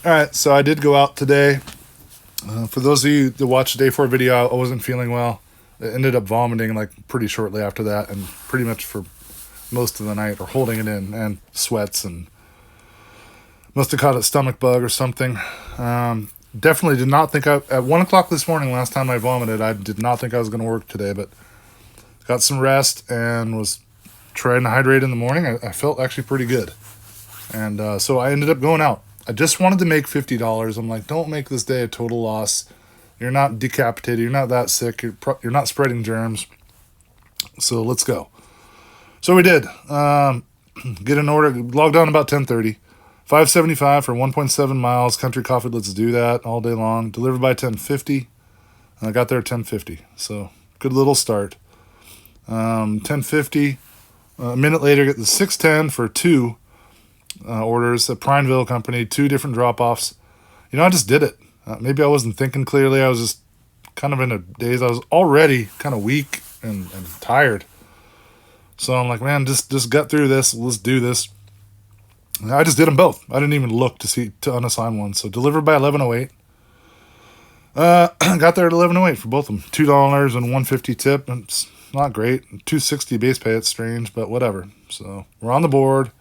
All right, so I did go out today. For those of you that watched the day 4 video, I wasn't feeling well. I ended up vomiting like pretty shortly after that, and pretty much for most of the night, or holding it in, and sweats, and must have caught a stomach bug or something. Definitely did not think at 1 o'clock this morning, last time I vomited, I did not think I was going to work today, but got some rest and was trying to hydrate in the morning. I felt actually pretty good. And so I ended up going out. I just wanted to make $50. I'm like, don't make this day a total loss. You're not decapitated. You're not that sick. You're not spreading germs. So let's go. So we did. Get an order. Logged on about 10:30. $5.75 for 1.7 miles. Country coffee. Let's do that all day long. Delivered by 10:50. And I got there at 10:50. So good little start. 10:50. A minute later, get the 6:10 for 2 orders at Prineville Company. 2 different drop-offs. I just did it. Maybe I wasn't thinking clearly. I was just kind of in a daze. I was already kind of weak and tired. So I'm like, man, just get through this. Let's do this. And I just did them both. I didn't even look to unassign one. So delivered by 11:08. Got there at 11:08 for both of them. $2 and $1.50 tip. It's not great. $2.60 base pay. It's strange, but whatever. So we're on the board.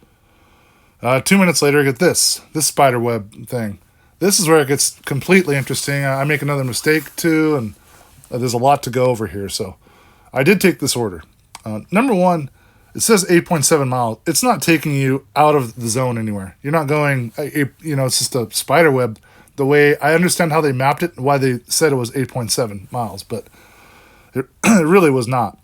2 minutes later, I get this spider web thing. This is where it gets completely interesting. I make another mistake too, and there's a lot to go over here. So I did take this order. Number one, it says 8.7 miles. It's not taking you out of the zone anywhere. You're not going, it's just a spider web. The way I understand how they mapped it and why they said it was 8.7 miles, but it really was not.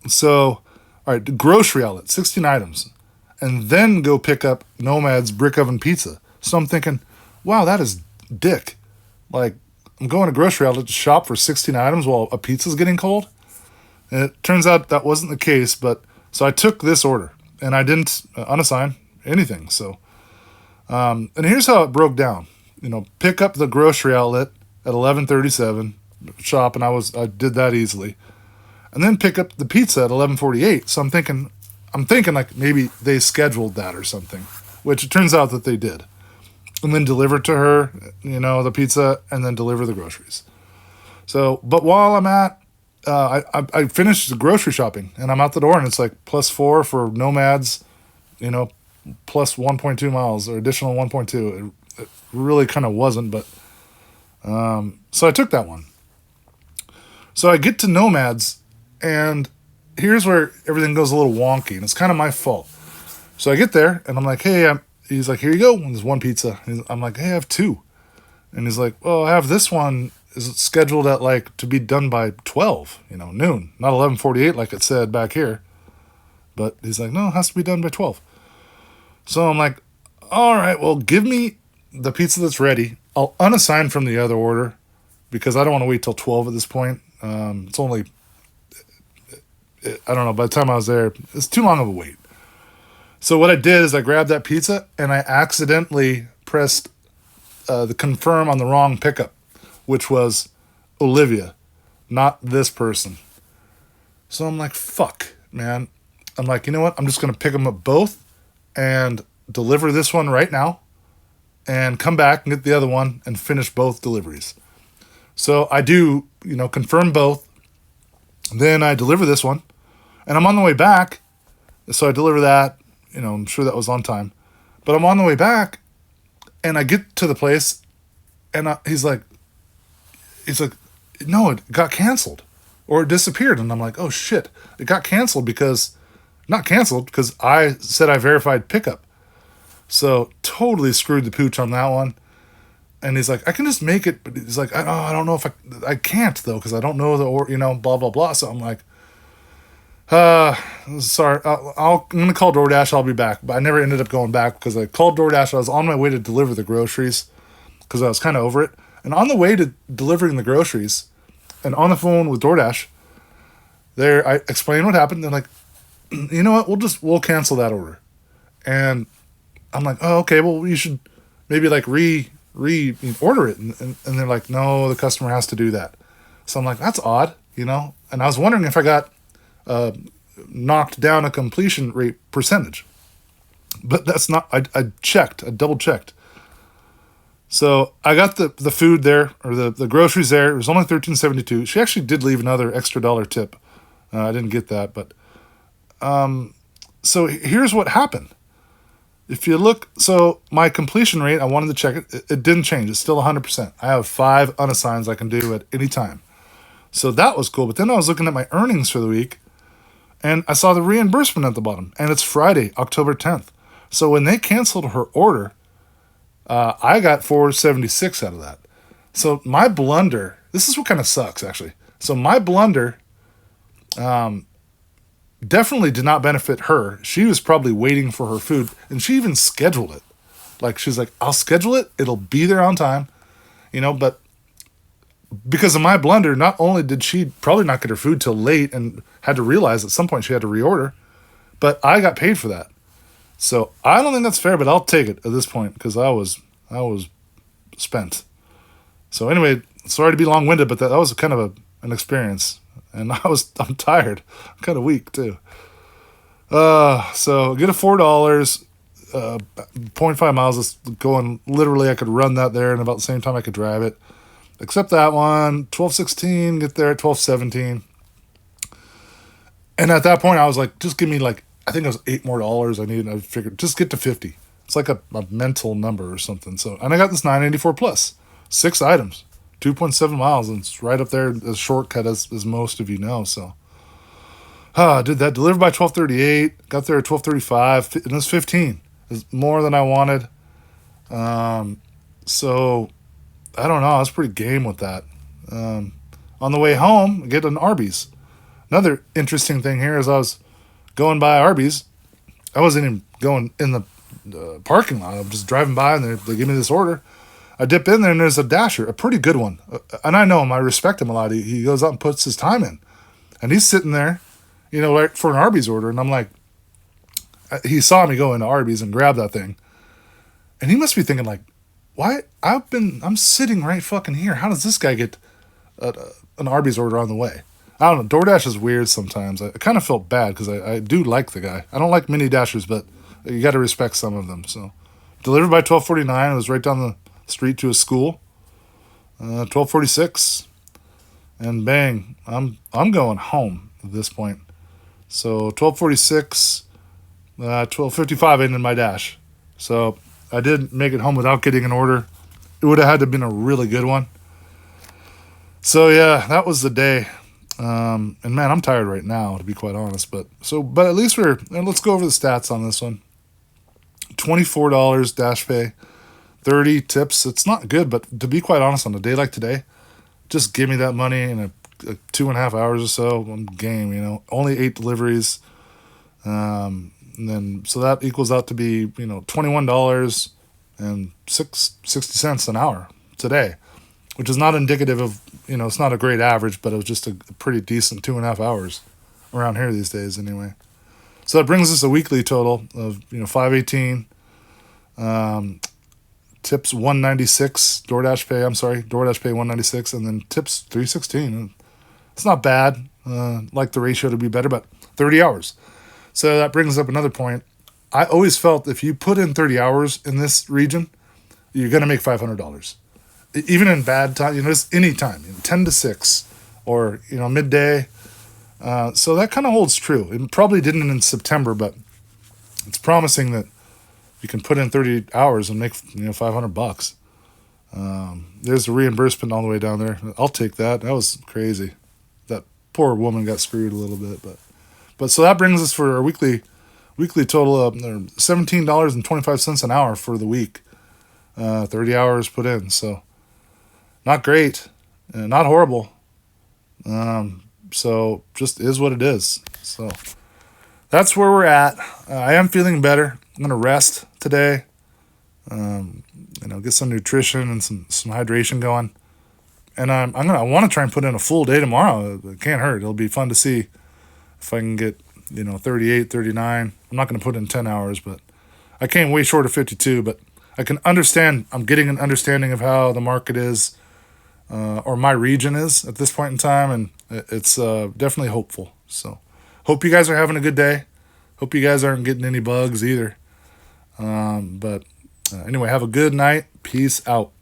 So, all right, the grocery outlet, 16 items, and then go pick up Nomad's brick oven pizza. So I'm thinking, wow, that is dick. Like, I'm going to grocery outlet to shop for 16 items while a pizza's getting cold. And it turns out that wasn't the case, but so I took this order and I didn't unassign anything. So, and here's how it broke down. Pick up the grocery outlet at 11:37, shop, and I did that easily, and then pick up the pizza at 11:48. So I'm thinking like maybe they scheduled that or something, which it turns out that they did, and then deliver to her, the pizza, and then deliver the groceries. So, but while I'm at I finished the grocery shopping, and I'm out the door, and it's like +4 for Nomads, plus 1.2 miles, or additional 1.2. It really kind of wasn't, but so I took that one. So I get to Nomads, and here's where everything goes a little wonky, and it's kind of my fault. So I get there, and I'm like, hey, he's like, here you go. And there's 1 pizza. I'm like, hey, I have 2. And he's like, well, I have this one. Is scheduled at to be done by 12, noon, not 11:48 like it said back here. But he's like, no, it has to be done by 12. So I'm like, all right, well, give me the pizza that's ready. I'll unassign from the other order because I don't want to wait till 12 at this point. It's only, I don't know, by the time I was there, it's too long of a wait. So what I did is I grabbed that pizza and I accidentally pressed the confirm on the wrong pickup, which was Olivia, not this person. So I'm like, fuck, man. I'm like, you know what? I'm just going to pick them up both and deliver this one right now and come back and get the other one and finish both deliveries. So I do, confirm both. Then I deliver this one, and I'm on the way back. So I deliver that. I'm sure that was on time. But I'm on the way back, and I get to the place, and he's like, no, it got canceled or it disappeared. And I'm like, oh shit, it got canceled because I said I verified pickup. So totally screwed the pooch on that one. And he's like, I can just make it. But he's like, I don't know if I can't though, because I don't know blah, blah, blah. So I'm like, sorry, I'm going to call DoorDash. I'll be back. But I never ended up going back because I called DoorDash. I was on my way to deliver the groceries because I was kind of over it. And on the way to delivering the groceries and on the phone with DoorDash, I explained what happened. They're like, you know what? We'll cancel that order. And I'm like, oh, okay, well, you should maybe order it. And they're like, no, the customer has to do that. So I'm like, that's odd, And I was wondering if I got knocked down a completion rate percentage. But that's not, I double checked. So I got the food there, or the groceries there. It was only $13.72. She actually did leave another extra dollar tip. I didn't get that, but so here's what happened. If you look, so my completion rate, I wanted to check it. It didn't change. It's still 100%. I have 5 unassigns I can do at any time. So that was cool. But then I was looking at my earnings for the week, and I saw the reimbursement at the bottom. And it's Friday, October 10th. So when they canceled her order, I got 476 out of that. So my blunder, this is what kind of sucks, actually. So my blunder definitely did not benefit her. She was probably waiting for her food, and she even scheduled it. Like, she's like, I'll schedule it. It'll be there on time, but because of my blunder, not only did she probably not get her food till late and had to realize at some point she had to reorder, but I got paid for that. So I don't think that's fair, but I'll take it at this point because I was spent. So anyway, sorry to be long-winded, but that was kind of an experience, and I'm tired. I'm kind of weak too. So get a $4, 0.5 miles. It's going literally. I could run that there, and about the same time I could drive it. Except that one, 12:16. Get there at 12:17. And at that point, I was like, just give me I think it was $8 more I needed. I figured just get to 50. It's like a mental number or something. So, and I got this 984 plus, 6 items, 2.7 miles, and it's right up there as shortcut as most of you know. So, I did that. Delivered by 12:38. Got there at 12:35, and it was 15. It's more than I wanted. So I don't know. I was pretty game with that. On the way home, I get an Arby's. Another interesting thing here is I was going by Arby's. I wasn't even going in the parking lot. I'm just driving by, and they give me this order. I dip in there, and there's a Dasher, a pretty good one. And I know him. I respect him a lot. He goes out and puts his time in. And he's sitting there, right for an Arby's order. And I'm like, he saw me go into Arby's and grab that thing. And he must be thinking, like, why? I'm sitting right fucking here. How does this guy get an Arby's order on the way? I don't know. DoorDash is weird sometimes. I kind of felt bad because I do like the guy. I don't like mini Dashers, but you got to respect some of them. So, delivered by 12:49. It was right down the street to a school. 12:46, and bang, I'm going home at this point. So 12:46, 12:55 ended my dash. So I did make it home without getting an order. It would have had to have been a really good one. So yeah, that was the day. And man, I'm tired right now, to be quite honest. But at least let's go over the stats on this one. $24 dash pay, 30 tips. It's not good, but to be quite honest, on a day like today, just give me that money in a 2.5 hours or so. I'm game. Only 8 deliveries. And then so that equals out to be $21 and 60 cents an hour today, which is not indicative of, it's not a great average, but it was just a pretty decent 2.5 hours around here these days anyway. So that brings us a weekly total of, $518, tips $196, DoorDash pay $196, and then tips $316. It's not bad. Like the ratio to be better, but 30 hours. So that brings up another point. I always felt if you put in 30 hours in this region, you're going to make $500. Even in bad time, just any time, 10 to 6 or, midday. So that kind of holds true. It probably didn't in September, but it's promising that you can put in 30 hours and make, $500. There's the reimbursement all the way down there. I'll take that. That was crazy. That poor woman got screwed a little bit, but so that brings us for our weekly total of $17.25 an hour for the week. 30 hours put in. So not great, not horrible. So just is what it is. So that's where we're at. I am feeling better. I'm going to rest today. Get some nutrition and some hydration going. And I want to try and put in a full day tomorrow. It can't hurt. It'll be fun to see if I can get, 38, 39. I'm not going to put in 10 hours, but I came way short of 52, but I can understand. I'm getting an understanding of how the market is, or my region is at this point in time, and it's definitely hopeful. So hope you guys are having a good day. Hope you guys aren't getting any bugs either. But anyway, have a good night. Peace out.